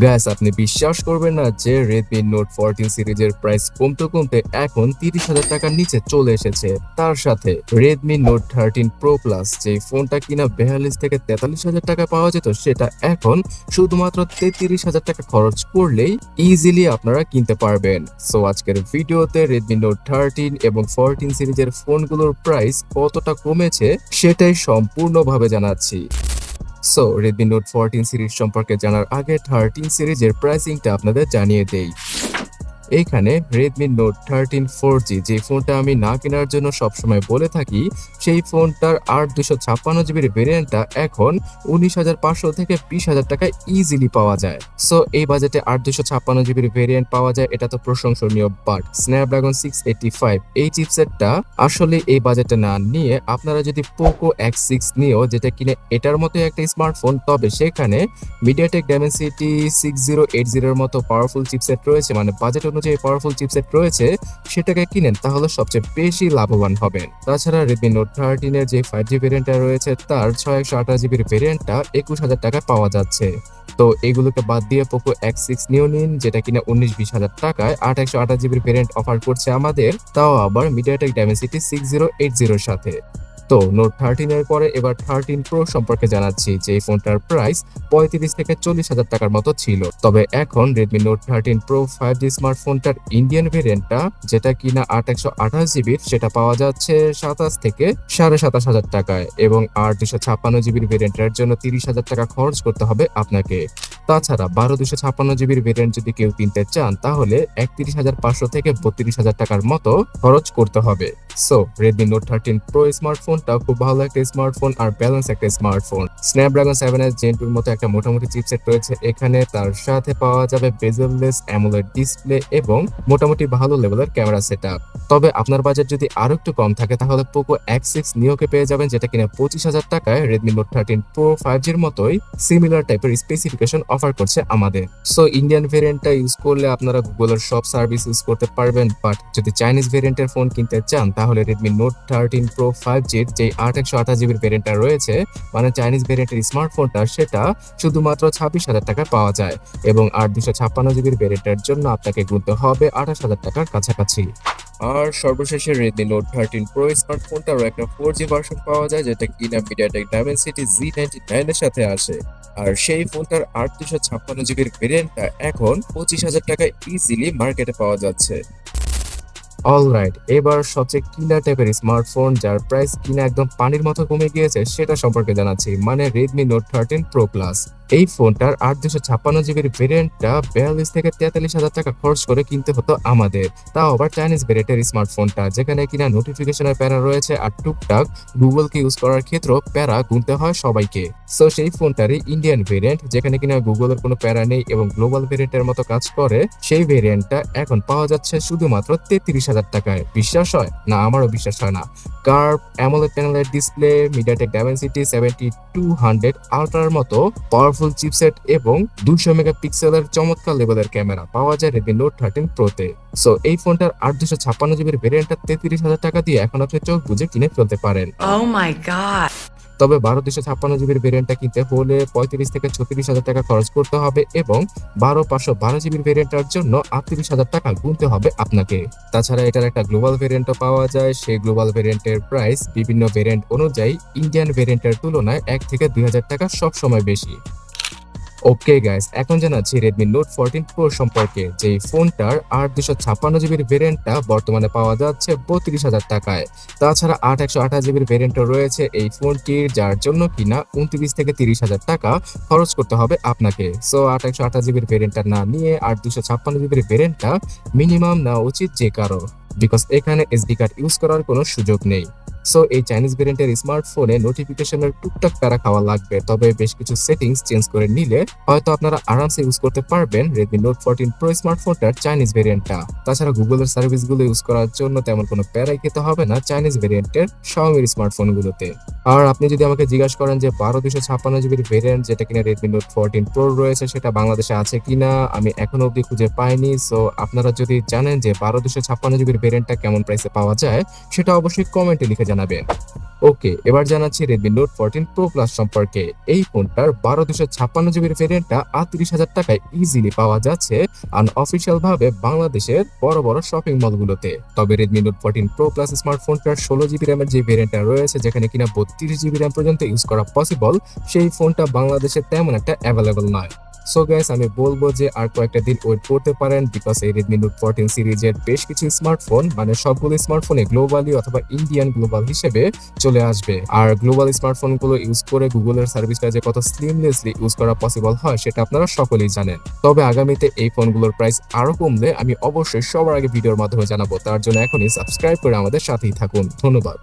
Guys, আপনি বিশ্বাস করবেন না যে Redmi Note 14 সিরিজের প্রাইস কমতে কমতে এখন 30,000 টাকার নিচে চলে এসেছে। তার সাথে Redmi Note 13 Pro Plus, যে ফোনটা কিনা 42 থেকে 43,000 টাকা পাওয়া যেত, সেটা এখন শুধুমাত্র 33,000 টাকা খরচ করলেই ইজিলি আপনারা কিনতে পারবেন। সো আজকের ভিডিওতে Redmi Note 13 এবং 14 সিরিজের ফোনগুলোর প্রাইস কতটা কমেছে সেটাই সম্পূর্ণভাবে জানাচ্ছি। Redmi Note 14 সিরিজ সম্পর্কে জানার আগে 13 সিরিজের প্রাইসিংটা আপনাদের জানিয়ে দেই। এইখানে Redmi Note 13 4G, যে ফোনটা আমি না কেনার জন্য সবসময় বলে থাকি, সেই ফোনটার 256GB ভেরিয়েন্টটা এখন 19,500 থেকে 20,000 টাকায় ইজিলি পাওয়া যায়। এই বাজেটে 256GB ভেরিয়েন্ট পাওয়া যায়, এটা তো প্রশংসনীয়। বাট Snapdragon 685 এই চিপসেটটা আসলে এই বাজেটে না নিয়ে আপনারা যদি Poco X6 নিয়েও, যেটা কিনে এটার মতো একটা স্মার্টফোন, তবে সেখানে MediaTek Dimensity 6080 এর মতো পাওয়ারফুল চিপসেট রয়েছে, মানে বাজেট অনুযায়ী পাওয়ারফুল চিপসেট রয়েছে, সেটাকে কিনেন তাহলে সবচেয়ে বেশি লাভবান হবেন। তাছাড়া Redmi Note 13 এর যে 5G ভেরিয়েন্টটা রয়েছে, তার 628GB ভেরিয়েন্টটা 21,000 টাকায় পাওয়া যাচ্ছে। তো এগুলোকে বাদ দিয়ে Poco X6 নিয়েও নিন, যেটা কিনা 19-20,000 টাকায় 128GB ভেরিয়েন্ট অফার করছে আমাদের, তাও আবার MediaTek Dimensity 6080 এর সাথে। তো Note 13 এর পরে এবার 13 Pro সম্পর্কে জানাচ্ছি, যে এই ফোনটার প্রাইস 35 থেকে 40,000 টাকার মতো ছিল। তবে এখন Redmi Note 13 Pro 5G স্মার্টফোনটার Indian ভেরিয়েন্টটা, যেটা কিনা 828GB, সেটা পাওয়া যাচ্ছে 27 থেকে 27,500 টাকায়, এবং 256GB ভেরিয়েন্টের জন্য 30,000 টাকা খরচ করতে হবে আপনাকে। তাছাড়া 256GB ভেরিয়েন্ট যদি কেউ কিনতে চান, তাহলে 31,500 থেকে 32,000 টাকার মতো খরচ করতে হবে। Redmi Note 13 Pro স্মার্টফোনটা খুব ভালো একটা স্মার্টফোন আর ব্যালেন্স একটা স্মার্টফোন। Snapdragon 7s Gen 2 এর মতো একটা মোটামুটি চিপসেট রয়েছে এখানে, তার সাথে পাওয়া যাবে বেজেললেস অ্যামোলেড ডিসপ্লে এবং মোটামুটি ভালো লেভেলের ক্যামেরা সেটআপ। তবে আপনার বাজেট যদি আরো একটু কম থাকে, তাহলে Poco X6 নিয়োকে পেয়ে যাবেন, যেটা কিনা 25,000 টাকায় Redmi Note 13 Pro 5G এর মতোই সিমিলার টাইপের স্পেসিফিকেশন অফার করছে আমাদের। ইন্ডিয়ান ভেরিয়েন্টটা ইউজ করলে আপনারা গুগলের সব সার্ভিস ইউজ করতে পারবেন। বাট যদি চাইনিজ ভেরিয়েন্টের ফোন কিনতে চান, তাহলে Redmi Note 13 Pro 5G এর যে 828GB ভেরিয়েন্টটা রয়েছে, মানে চাইনিজ ভেরিয়েন্টের স্মার্টফোনটা, সেটা শুধুমাত্র 26,000 টাকায় পাওয়া যায়, এবং 256GB ভেরিয়েন্টের জন্য আপনাকে গুনতে হবে 28,000 টাকার কাছাকাছি। আর সর্বশেষে Redmi Note 13 Pro স্মার্টফোনটারও একটা 4G ভার্সন পাওয়া যায়, যেটা কিনা MediaTek Dimensity Z99 এর সাথে আসে। আর সেই ফোনটার 256GB ভেরিয়েন্টটা এখন 25,000 টাকায় ইজিলি মার্কেটে পাওয়া যাচ্ছে। অলরাইট, এবার সবচেয়ে কিলার টাইপের স্মার্টফোন, যার প্রাইস কিনা একদম পানির মতো কমে গিয়েছে, সেটা সম্পর্কে জানাচ্ছি, মানে Redmi Note 13 Pro Plus। এই ফোনটার 256GB ভেরিয়েন্টটা 42 থেকে 43,000 টাকা খরচ করে কিনতে হতো আমাদের, তাও আবার চাইনিজ ভেরিয়েন্টের স্মার্টফোনটা, যেখানে কিনা নোটিফিকেশনের প্যারা রয়েছে আর টুকটাক গুগলকে ইউজ করার ক্ষেত্রেও প্যারা গুনতে হয় সবাইকে। সেই ফোনটারই ইন্ডিয়ান ভেরিয়েন্ট, যেখানে কিনা গুগলের কোনো প্যারা নেই এবং গ্লোবাল ভেরিয়েন্টের মতো কাজ করে, সেই ভেরিয়েন্টটা এখন পাওয়া যাচ্ছে শুধুমাত্র 33,000 টাকায়। বিশ্বাস হয় না? আমারও বিশ্বাস হয় না। কার্ভ অ্যামোলেড প্যানেলের ডিসপ্লে, MediaTek Dimensity 7200 আল্ট্রার মতো পাওয়ারফুল চিপসেট এবং 200 মেগাপিক্সেলের চমৎকার লেভেলের ক্যামেরা পাওয়া যায় Redmi Note 13 Pro তে। এই ফোনটার 256GB ভেরিয়েন্টটা 33,000 টাকা দিয়ে এখন আপনি চোখ বুজে কিনে ফেলতে পারেন। Oh my god. তবে 256GB ভেরিয়েন্টটা কিনতে হলে 35 থেকে 36,000 টাকা খরচ করতে হবে, এবং 512GB ভেরিয়েন্টের জন্য 38,000 টাকা গুনতে হবে আপনাকে। তাছাড়া এটার একটা গ্লোবাল ভেরিয়েন্টও পাওয়া যায়, সেই গ্লোবাল ভেরিয়েন্টের প্রাইস বিভিন্ন ভেরিয়েন্ট অনুযায়ী ইন্ডিয়ান ভেরিয়েন্টের তুলনায় 1 থেকে 2,000 টাকা সবসময় বেশি। ওকে গাইস, এখন জানাচ্ছি Redmi Note 14 Pro সম্পর্কে, যে ফোনটার 256GB ভেরিয়েন্টটা বর্তমানে পাওয়া যাচ্ছে 32,000 টাকায়। তাছাড়া 128GB ভেরিয়েন্টও রয়েছে এই ফোনটির, যার জন্য কিনা 29 থেকে 30,000 টাকা খরচ করতে হবে আপনাকে। 128GB ভেরিয়েন্টটা না নিয়ে 256GB ভেরিয়েন্টটা মিনিমাম নেওয়া উচিত যে কারো, বিকজ এখানে SD কার্ড ইউজ করার কোনো সুযোগ নেই। এই চাইনিজ ভেরিয়েন্টের স্মার্টফোনে নোটিফিকেশনের টুকটাক প্যারা খাওয়া লাগবে, তবে বেশ কিছু সেটিংস চেঞ্জ করে নিলে হয়তো আপনারা আরামসে ইউজ করতে পারবেন Redmi Note 14 Pro স্মার্টফোনটার চাইনিজ ভেরিয়েন্টটা। তাছাড়া গুগলের সার্ভিসগুলো ইউজ করার জন্য তেমন কোনো প্যারাই খেতে হবে না চাইনিজ ভেরিয়েন্টের Xiaomi স্মার্টফোনগুলোতে। আর আপনি যদি আমাকে জিজ্ঞাসা করেন যে 12/256GB ভেরিয়েন্ট, যেটা কিনা Redmi Note 14 Pro রয়েছে, সেটা বাংলাদেশে আছে কিনা, আমি এখনো অবধি খুঁজে পাইনি। আপনারা যদি জানেন যে 12/256GB ভেরিয়েন্টটা কেমন প্রাইসে পাওয়া যায়, সেটা অবশ্যই কমেন্টে লিখে জানাবেন। ওকে, এবার জানাচ্ছি Redmi Note 14 Pro Plus সম্পর্কে। এই ফোনটার 1256 জিবির ভেরিয়েন্টটা ৩৮,০০০ টাকায় ইজিলি পাওয়া যাচ্ছে আনঅফিশিয়াল ভাবে বাংলাদেশের বড় বড় শপিং মলগুলোতে। তবে Redmi Note 14 Pro Plus স্মার্টফোনটার 16 GB র্যামের যে ভেরিয়েন্টটা রয়েছে, যেখানে কিনা 32 জিবি র্যাম পর্যন্ত ইউজ করা পসিবল, সেই ফোনটা বাংলাদেশে তেমন একটা অ্যাভেলেবল নয়। সো গাইস, আমি বলবো যে আর কয়েকটা দিন ওয়েট করতে পারেন, বিকজ এই Redmi Note 14 সিরিজের বেশ কিছু স্মার্টফোন, মানে সবগুলো স্মার্টফোনে গ্লোবালি অথবা ইন্ডিয়ান গ্লোবাল হিসেবে চলে আসবে। আর গ্লোবাল স্মার্টফোন গুলো ইউজ করে গুগলের সার্ভিসটা যে কত স্লিমলেসলি ইউজ করা পসিবল হয় সেটা আপনারা সকলেই জানেন। তবে আগামীতে এই ফোনগুলোর প্রাইস আরো কমলে আমি অবশ্যই সবার আগে ভিডিওর মাধ্যমে জানাবো। তার জন্য এখনই সাবস্ক্রাইব করে আমাদের সাথেই থাকুন। ধন্যবাদ।